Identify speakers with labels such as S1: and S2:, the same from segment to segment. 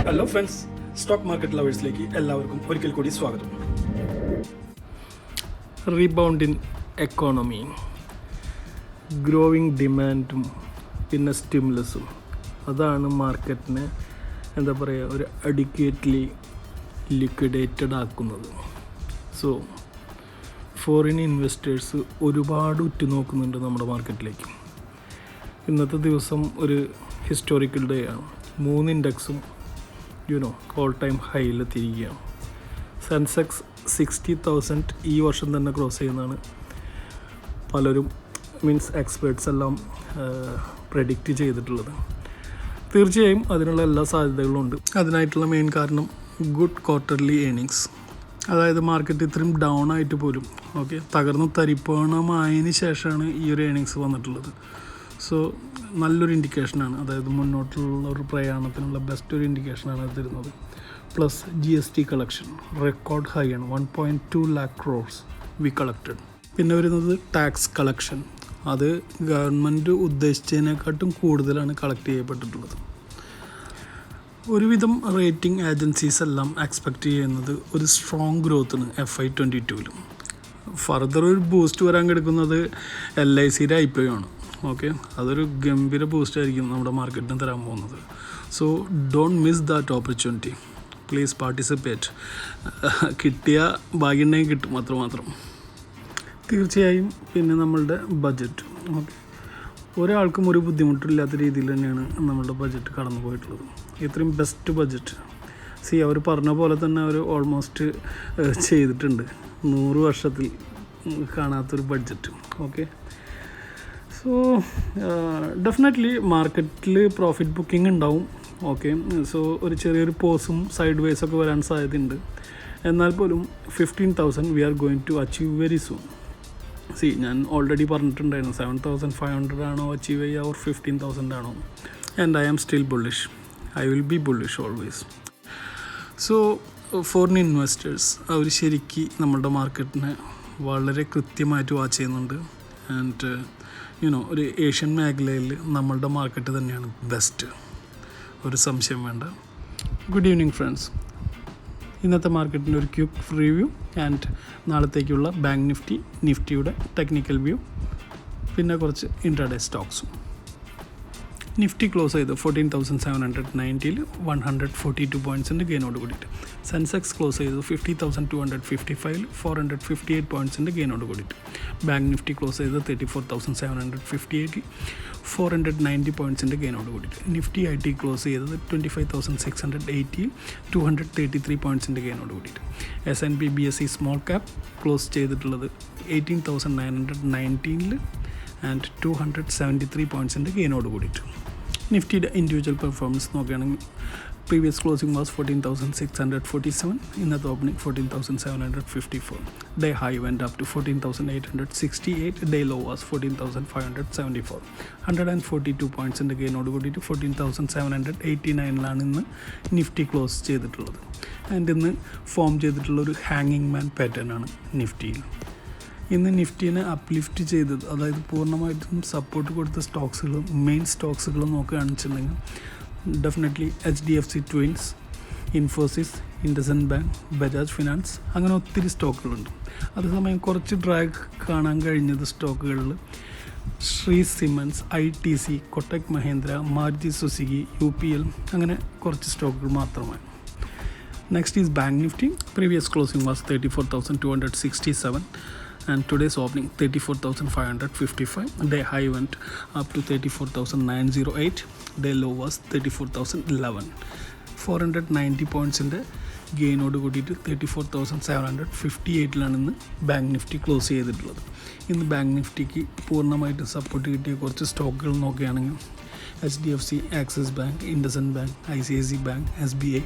S1: Hello friends, stock market ലവേഴ്സിലേക്ക് എല്ലാവർക്കും ഒരിക്കൽ കൂടി സ്വാഗതം. റീബൗണ്ട് ഇൻ എക്കോണമി, ഗ്രോയിങ് ഡിമാൻഡും പിന്നെ സ്റ്റിമുലസും അതാണ് മാർക്കറ്റിനെ എന്താ പറയുക ഒരു അഡിക്വേറ്റ്ലി ലിക്വിഡേറ്റഡ് ആക്കുന്നത്. സോ ഫോറിൻ ഇൻവെസ്റ്റേഴ്സ് ഒരുപാട് ഉറ്റുനോക്കുന്നുണ്ട് നമ്മുടെ മാർക്കറ്റിലേക്ക്. ഇന്നത്തെ ദിവസം ഒരു ഹിസ്റ്റോറിക്കൽ ഡേ ആണ്. 3 ഇൻഡെക്സും ഓൾ ടൈം ഹൈയിൽ തിരികുകയാണ്. സെൻസെക്സ് 60,000 ഈ വർഷം തന്നെ ക്രോസ് ചെയ്യുന്നതാണ് പലരും എക്സ്പേർട്സ് എല്ലാം പ്രെഡിക്റ്റ് ചെയ്തിട്ടുള്ളത്. തീർച്ചയായും അതിനുള്ള എല്ലാ സാധ്യതകളും ഉണ്ട്. അതിനായിട്ടുള്ള മെയിൻ കാരണം ഗുഡ് ക്വാർട്ടർലി ഏണിങ്സ്. അതായത് മാർക്കറ്റ് ഇത്രയും ഡൗൺ ആയിട്ട് പോലും തകർന്ന് തരിപ്പണമായതിന് ശേഷമാണ് ഈ ഒരു ഏണിങ്സ് വന്നിട്ടുള്ളത്. സോ നല്ലൊരു ഇൻഡിക്കേഷനാണ്, അതായത് മുന്നോട്ടുള്ള ഒരു പ്രയാണത്തിനുള്ള ബെസ്റ്റ് ഒരു ഇൻഡിക്കേഷനാണ് അത് തരുന്നത്. Plus GST collection record high ആണ്, 1.2 lakh crores വി കളക്റ്റഡ്. പിന്നെ വരുന്നത് ടാക്സ് കളക്ഷൻ, അത് ഗവൺമെൻറ് ഉദ്ദേശിച്ചതിനെക്കാട്ടും കൂടുതലാണ് കളക്ട് ചെയ്യപ്പെട്ടിട്ടുള്ളത്. ഒരുവിധം റേറ്റിംഗ് ഏജൻസീസ് എല്ലാം എക്സ്പെക്റ്റ് ചെയ്യുന്നത് ഒരു സ്ട്രോങ് ഗ്രോത്തിന് FY 22-ലും. ഫർദർ ഒരു ബൂസ്റ്റ് വരാൻ കിടക്കുന്നത് LICയുടെ IPO ആണ്. അതൊരു ഗംഭീര ബൂസ്റ്റ് ആയിരിക്കും നമ്മുടെ മാർക്കറ്റിന് തരാൻ പോകുന്നത്. So don't miss that opportunity, please participate. കിട്ടിയ ഭാഗ്യമുണ്ടെങ്കിൽ കിട്ടും മാത്രം. തീർച്ചയായും പിന്നെ നമ്മളുടെ ബഡ്ജറ്റ് ഒരാൾക്കും ഒരു ബുദ്ധിമുട്ടില്ലാത്ത രീതിയിൽ തന്നെയാണ് നമ്മളുടെ ബഡ്ജറ്റ് കടന്നു പോയിട്ടുള്ളത്. ഇത്രയും ബെസ്റ്റ് ബഡ്ജറ്റ് അവർ പറഞ്ഞ പോലെ തന്നെ അവർ ഓൾമോസ്റ്റ് ചെയ്തിട്ടുണ്ട്. 100 വർഷത്തിൽ കാണാത്തൊരു ബഡ്ജറ്റ്. സോ ഡെഫിനറ്റ്ലി മാർക്കറ്റിൽ പ്രോഫിറ്റ് ബുക്കിംഗ് ഉണ്ടാവും. സോ ഒരു ചെറിയൊരു പോസും സൈഡ് വേസൊക്കെ വരാൻ സാധ്യതയുണ്ട്. എന്നാൽ പോലും 15,000 we are going to achieve very soon. ഞാൻ ഓൾറെഡി പറഞ്ഞിട്ടുണ്ടായിരുന്നു 7,500 ആണോ അച്ചീവ് ചെയ്യുക ഓർ 15,000 ആണോ. And I am still bullish. I will be bullish always. So foreign investors അവർ ശരിക്കും നമ്മളുടെ മാർക്കറ്റിനെ വളരെ കൃത്യമായിട്ട് വാച്ച് ചെയ്യുന്നുണ്ട്. ആൻഡ് ഒരു ഏഷ്യൻ മേഖലയിൽ നമ്മളുടെ മാർക്കറ്റ് തന്നെയാണ് ബെസ്റ്റ്, ഒരു സംശയം വേണ്ട. Good evening friends. ഇന്നത്തെ മാർക്കറ്റിൻ്റെ ഒരു ക്വിക്ക് റിവ്യൂ ആൻഡ് നാളത്തേക്കുള്ള ബാങ്ക് നിഫ്റ്റിയുടെ ടെക്നിക്കൽ വ്യൂ, പിന്നെ കുറച്ച് ഇൻട്രാഡേ സ്റ്റോക്സും. നിഫ്റ്റി ക്ലോസ് ചെയ്ത് 14,790-ൽ 142 പോയിൻറ്റ്സിൻ്റെ ഗെയിനോട് കൂടിയിട്ട്. സെൻസെക്സ് ക്ലോസ് ചെയ്ത് 50,255-ൽ 458 പോയിൻറ്റ്സിൻ്റെ ഗെയിനോട് കൂടിയിട്ട്. ബാങ്ക് നിഫ്റ്റി ക്ലോസ് ചെയ്ത് 34,758-ൽ 490 പോയിൻറ്റ്സിൻ്റെ ഗെയിനോട് കൂടിയിട്ട്. നിഫ്റ്റി IT ക്ലോസ് ചെയ്തത് 25,680-ൽ 233 പോയിൻറ്റ്സിൻ്റെ ഗെയിനോട് കൂടിയിട്ട്. S&P BSE small cap close ചെയ്തിട്ടുള്ളത് 18,919-ൽ ആൻഡ് 273 പോയിൻറ്റ്സിൻ്റെ ഗെയിനോട് കൂടിയിട്ട്. നിഫ്റ്റിയുടെ ഇൻഡിവിജ്വൽ പെർഫോമൻസ് നോക്കുകയാണെങ്കിൽ പ്രീവിയസ് ക്ലോസിംഗ് വാസ് 14,647, ഇന്നത്തെ opening 14,754. Day high went up to 14,868, day low was 14,574. 142 പോയിൻറ്റ്സിൻ്റെ ഗെയിനോട് കൂടിയിട്ട് 14,789-ലാണ് ഇന്ന് നിഫ്റ്റി ക്ലോസ് ചെയ്തിട്ടുള്ളത്. ആൻഡ് ഇന്ന് ഫോം ചെയ്തിട്ടുള്ളൊരു ഹാങ്ങിങ് മാൻ പാറ്റേൺ ആണ് നിഫ്റ്റിയിൽ. ഇന്ന് നിഫ്റ്റീനെ അപ്ലിഫ്റ്റ് ചെയ്തത്, അതായത് പൂർണ്ണമായിട്ടും സപ്പോർട്ട് കൊടുത്ത സ്റ്റോക്സുകൾ, മെയിൻ സ്റ്റോക്സുകൾ നോക്കുകയാണെന്ന് വെച്ചിട്ടുണ്ടെങ്കിൽ definitely HDFC twins, Infosys, IndusInd bank, Bajaj finance, അങ്ങനെ ഒത്തിരി സ്റ്റോക്കുകളുണ്ട്. അതേസമയം കുറച്ച് ഡ്രാഗ് കാണാൻ കഴിഞ്ഞത് സ്റ്റോക്കുകളിൽ Shree cements, ITC, Kotak Mahindra, Maruti Suzuki, UPL, അങ്ങനെ കുറച്ച് സ്റ്റോക്കുകൾ മാത്രമാണ്. Next is bank Nifty. Previous closing was 34,267 and today's opening 34,555. Day high went up to 34,908. Day low was 34,011. 490 പോയിൻറ്റ്സിൻ്റെ ഗെയിനോട് കൂടിയിട്ട് 34,758-ലാണ് ഇന്ന് ബാങ്ക് നിഫ്റ്റി ക്ലോസ് ചെയ്തിട്ടുള്ളത്. ഇന്ന് ബാങ്ക് നിഫ്റ്റിക്ക് പൂർണ്ണമായിട്ട് സപ്പോർട്ട് കിട്ടിയ കുറച്ച് സ്റ്റോക്കുകൾ നോക്കുകയാണെങ്കിൽ HDFC, axis bank, IndusInd bank, ICICI bank, SBI,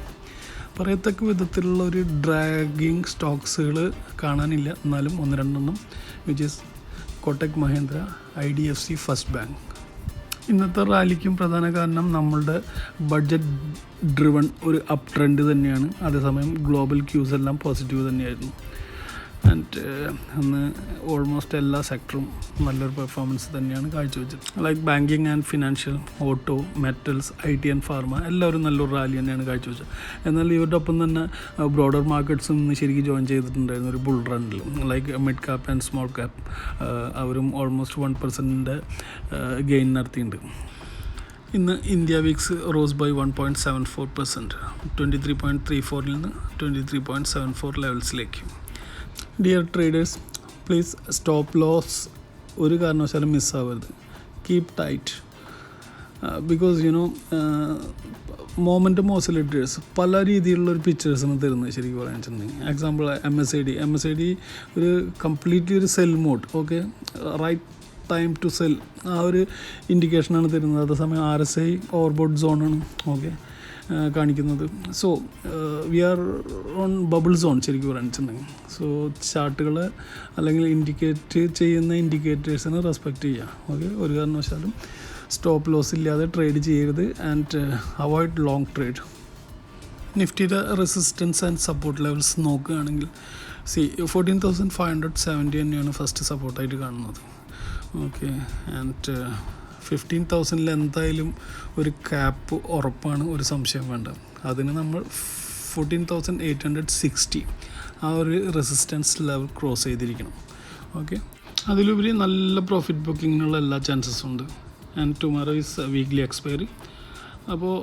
S1: പറയത്തക്ക വിധത്തിലുള്ള ഒരു ഡ്രാഗിങ് സ്റ്റോക്സുകൾ കാണാനില്ല. എന്നാലും 1-2 which is Kotak Mahendra, IDFC, first bank. ഇന്നത്തെ റാലിക്കും പ്രധാന കാരണം നമ്മളുടെ ബഡ്ജറ്റ് ഡ്രിവൺ ഒരു അപ്പ് ട്രെൻഡ് തന്നെയാണ്. അതേസമയം ഗ്ലോബൽ ക്യൂസ് എല്ലാം പോസിറ്റീവ് തന്നെയായിരുന്നു. ആൻഡ് അന്ന് ഓൾമോസ്റ്റ് എല്ലാ സെക്ടറും നല്ലൊരു പെർഫോമൻസ് തന്നെയാണ് കാഴ്ചവെച്ചത്. Like banking and financial, auto, metals, IT and pharma എല്ലാവരും നല്ലൊരു റാലി തന്നെയാണ് കാഴ്ചവെച്ചത്. എന്നാൽ ഇവരുടെ ഒപ്പം തന്നെ ബ്രോഡർ മാർക്കറ്റ്സും ഇന്ന് ശരിക്കും ജോയിൻ ചെയ്തിട്ടുണ്ടായിരുന്നു ഒരു ബുൾ റണ്ണിൽ. Like mid cap and small cap അവരും ഓൾമോസ്റ്റ് 1% ഗെയിൻ നടത്തിയിട്ടുണ്ട്. ഇന്ന് ഇന്ത്യാവിക്സ് റോസ് ബൈ 1.74%, 23.34 നിന്ന് 23.74 ലെവൽസിലേക്ക്. Dear traders, please stop loss ഒരു കാരണവശാലും മിസ്സാവരുത്. Keep tight because momentum oscillators പല രീതിയിലുള്ളൊരു പിക്ചേഴ്സാണ് തരുന്നത് ശരിക്കും പറയാൻ വെച്ചിട്ടുണ്ടെങ്കിൽ. എക്സാമ്പിൾ MACD ഒരു കംപ്ലീറ്റ്ലി ഒരു sell mode, okay, right time to sell ആ ഒരു ഇൻഡിക്കേഷനാണ് തരുന്നത്. അതേസമയം RSI ഓവർബോട്ട് സോണാണ് ഓക്കെ കാണിക്കുന്നത്. So V R on bubble zone ശരിക്കും പറയാനിട്ടുണ്ടെങ്കിൽ. സോ ചാർട്ടുകൾ അല്ലെങ്കിൽ ഇൻഡിക്കേറ്റ് ചെയ്യുന്ന ഇൻഡിക്കേറ്റേഴ്സിനെ റെസ്പെക്റ്റ് ചെയ്യുക. ഓക്കെ, ഒരു കാരണവശാലും സ്റ്റോപ്പ് ലോസ് ഇല്ലാതെ ട്രേഡ് ചെയ്യരുത് ആൻഡ് അവോയ്ഡ് ലോങ് ട്രേഡ്. നിഫ്റ്റിയുടെ റെസിസ്റ്റൻസ് ആൻഡ് സപ്പോർട്ട് ലെവൽസ് നോക്കുകയാണെങ്കിൽ 14,570 തന്നെയാണ് ഫസ്റ്റ് സപ്പോർട്ടായിട്ട് കാണുന്നത്. ഓക്കെ, ആൻഡ് 15,000 എന്തായാലും ഒരു ക്യാപ്പ് ഉറപ്പാണ്, ഒരു സംശയം വേണ്ട. അതിന് നമ്മൾ 14,860 ആ ഒരു റെസിസ്റ്റൻസ് ലെവൽ ക്രോസ് ചെയ്തിരിക്കണം. ഓക്കെ, അതിലുപരി നല്ല പ്രോഫിറ്റ് ബുക്കിങ്ങിനുള്ള എല്ലാ ചാൻസസും ഉണ്ട്. And tomorrow is weekly expiry. അപ്പോൾ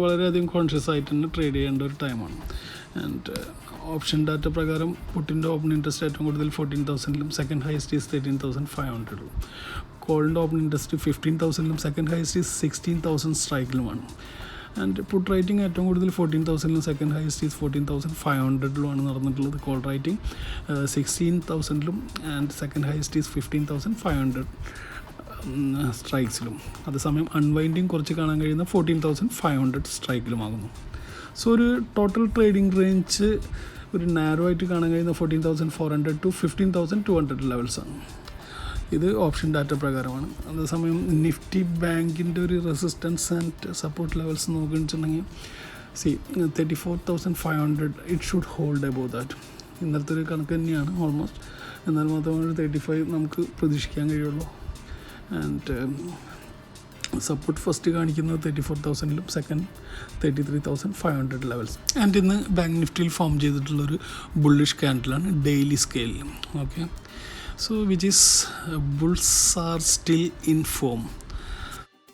S1: വളരെയധികം കോൺഷ്യസ് ആയിട്ട് തന്നെ ട്രേഡ് ചെയ്യേണ്ട ഒരു ടൈമാണ്. ആൻഡ് ഓപ്ഷൻ ഡാറ്റ പ്രകാരം പുട്ടിൻ്റെ ഓപ്പൺ ഇൻട്രസ്റ്റ് ഏറ്റവും കൂടുതൽ 14,000-ലും സെക്കൻഡ് ഹൈസ്റ്റ് ഈസ് 13,500-ലും. കോളിൻ്റെ ഓപ്പൺ ഇൻട്രസ്റ്റ് 15,000-ലും സെക്കൻഡ് ഹൈസ്റ്റ് ഈസ് 16,000 സ്ട്രൈക്കിലുമാണ്. ആൻഡ് പുട്ട് റൈറ്റിംഗ് ഏറ്റവും കൂടുതൽ 14,000-ലും സെക്കൻഡ് ഹൈസ്റ്റ് ഈസ് 14,500-ലുമാണ് നടന്നിട്ടുള്ളത്. കോൾ റൈറ്റിംഗ് 16,000-ലും ആൻഡ് സെക്കൻഡ് ഹൈസ്റ്റ് ഈസ് 15,500 സ്ട്രൈക്സിലും. അതേസമയം അൺവൈൻഡിങ് കുറച്ച് കാണാൻ കഴിയുന്ന 14,500 സ്ട്രൈക്കിലുമാകുന്നു. സോ ഒരു ടോട്ടൽ ട്രേഡിംഗ് റേഞ്ച് ഒരു നാരോ ആയിട്ട് കാണാൻ കഴിയുന്ന 14,400 to 15,200 ലെവൽസാണ്. ഇത് ഓപ്ഷൻ ഡാറ്റ പ്രകാരമാണ്. അതേസമയം നിഫ്റ്റി ബാങ്കിൻ്റെ ഒരു റെസിസ്റ്റൻസ് ആൻഡ് സപ്പോർട്ട് ലെവൽസ് നോക്കുകയാണെന്നുണ്ടെങ്കിൽ 34,500 it should hold above that. ഇന്നലത്തെ ഒരു കണക്ക് തന്നെയാണ് ഓൾമോസ്റ്റ്. എന്നാൽ മാത്രമേ 35 നമുക്ക് പ്രതീക്ഷിക്കാൻ കഴിയുള്ളൂ. ആൻഡ് സപ്പോർട്ട് ഫസ്റ്റ് കാണിക്കുന്നത് 34,000-ലും സെക്കൻഡ് 33,500 ലെവൽസ്. ആൻഡ് ഇന്ന് ബാങ്ക് നിഫ്റ്റിയിൽ ഫോം ചെയ്തിട്ടുള്ളൊരു ബുള്ളിഷ് ക്യാൻഡിലാണ് ഡെയിലി സ്കെയിലിൽ. Okay, so which is bulls are still in form.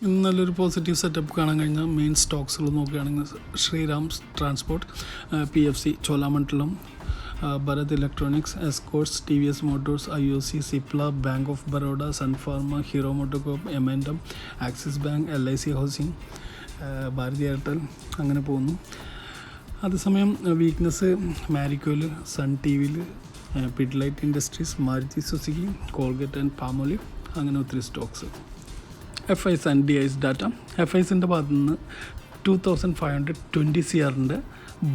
S1: ഇന്ന് നല്ലൊരു പോസിറ്റീവ് സെറ്റപ്പ് കാണാൻ കഴിഞ്ഞാൽ മെയിൻ സ്റ്റോക്സുകൾ നോക്കുകയാണെങ്കിൽ Shriram transport, PFC, Cholamandalam, Bharat Electronics, Escorts, TVS Motors, IOC, Cipla, Bank of Baroda, Sun Pharma, Hero MotoCorp, M&M, Axis Bank, LIC Housing, Bharti Airtel അങ്ങനെ പോകുന്നു. അതേസമയം weakness മാരിക്കോയിൽ, സൺ TVയിൽ, Pidilite industries, Maruti Suzuki, Colgate and Palmolive അങ്ങനെ ഒത്തിരി stocks. FIIS and DIs data. FIISൻ്റെ ഭാഗത്തു നിന്ന് 2,520 CR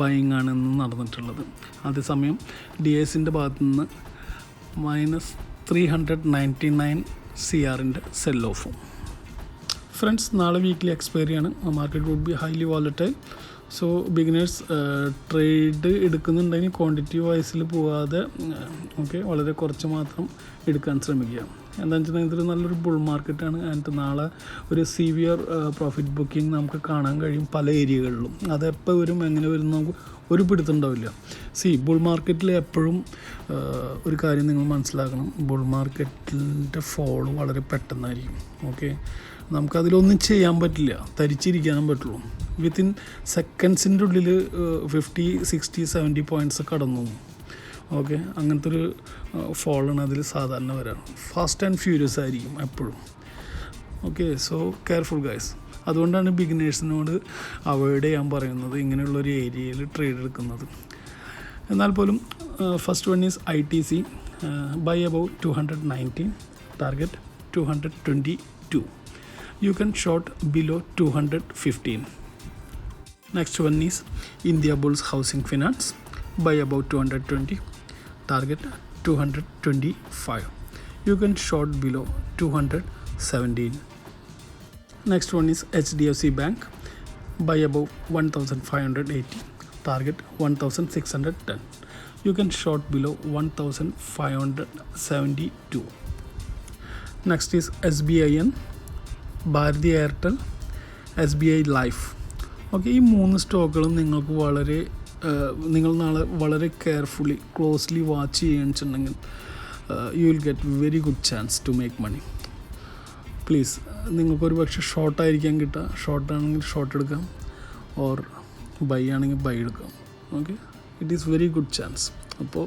S1: ബൈയിങ് ആണ് ഇന്ന് നടന്നിട്ടുള്ളത്. അതേസമയം DIsൻ്റെ ഭാഗത്തു നിന്ന് -399 CR സെൽ ഓഫും. ഫ്രണ്ട്സ്, നാളെ വീക്ക്ലി എക്സ്പയറിയാണ്. Market would be highly volatile. So beginners trade എടുക്കുന്നുണ്ടെങ്കിൽ ക്വാണ്ടിറ്റി വൈസിൽ പോകാതെ ഓക്കെ വളരെ കുറച്ച് മാത്രം എടുക്കാൻ ശ്രമിക്കുക. എന്താണെന്ന് വെച്ചിട്ടുണ്ടെങ്കിൽ ഇതൊരു നല്ലൊരു ബുൾ മാർക്കറ്റാണ്. ആൻഡ് നാളെ ഒരു സിവിയർ പ്രോഫിറ്റ് ബുക്കിംഗ് നമുക്ക് കാണാൻ കഴിയും പല ഏരിയകളിലും. അതെപ്പോൾ വരും എങ്ങനെ വരും നമുക്ക് ഒരു പിടുത്തുണ്ടാവില്ല. ബുൾ മാർക്കറ്റിൽ എപ്പോഴും ഒരു കാര്യം നിങ്ങൾ മനസ്സിലാക്കണം, ബുൾ മാർക്കറ്റിൻ്റെ ഫോൾ വളരെ പെട്ടെന്നായിരിക്കും. ഓക്കെ, നമുക്കതിലൊന്നും ചെയ്യാൻ പറ്റില്ല, തരിച്ചിരിക്കാനും പറ്റുള്ളൂ. വിത്തിൻ സെക്കൻഡ്സിൻ്റെ ഉള്ളിൽ 50, 60, 70 പോയിൻറ്റ്സ് കടന്നു. ഓക്കെ, അങ്ങനത്തെ ഒരു ഫോളാണ് അതിൽ സാധാരണ വരാറ്. ഫാസ്റ്റ് ആൻഡ് ഫ്യൂരിയസ് ആയിരിക്കും എപ്പോഴും. Okay, so careful guys. അതുകൊണ്ടാണ് ബിഗിനേഴ്സിനോട് അവോയ്ഡ് ചെയ്യാൻ പറയുന്നത് ഇങ്ങനെയുള്ളൊരു ഏരിയയിൽ ട്രേഡ് എടുക്കുന്നത്. എന്നാൽ പോലും first one is ITC, buy about 219, target 222. You can short below 215. Next one is India Bulls Housing Finance, buy about 220, target 225. You can short below 217. Next one is HDFC Bank, buy above 1,580, target 1,610. you can short below 1572. Next is SBIN, Bharti Airtel, SBI Life. Okay, ഈ 3 സ്റ്റോക്കുകളും നിങ്ങൾക്ക് നിങ്ങൾ നാളെ വളരെ carefully closely watch ചെയ്യുകയാണെന്നുണ്ടെങ്കിൽ you will get very good chance to make money. Please, നിങ്ങൾക്കൊരു പക്ഷേ ഷോർട്ടായിരിക്കാം കിട്ടുക. ഷോർട്ടാണെങ്കിൽ ഷോർട്ട് എടുക്കാം, ഓർ ബൈ ആണെങ്കിൽ ബൈ എടുക്കാം. Okay, it is very good chance. അപ്പോൾ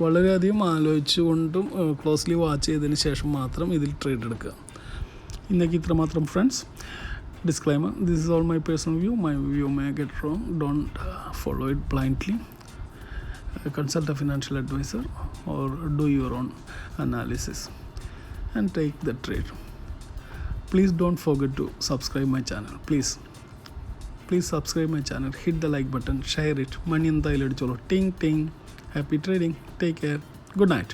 S1: വളരെയധികം ആലോചിച്ചുകൊണ്ടും ക്ലോസ്ലി വാച്ച് ചെയ്തതിന് ശേഷം മാത്രം ഇതിൽ ട്രേഡ് എടുക്കുക. ഇന്നേക്ക് ഇത്രമാത്രം friends. Disclaimer, this is all my personal view. My view may get wrong. Don't follow it blindly. Consult a financial advisor or do your own analysis and take the trade. Please don't forget to subscribe my channel. Please subscribe my channel. Hit the like button. Share it. Money in the ting ting. Happy trading. Take care. Good night.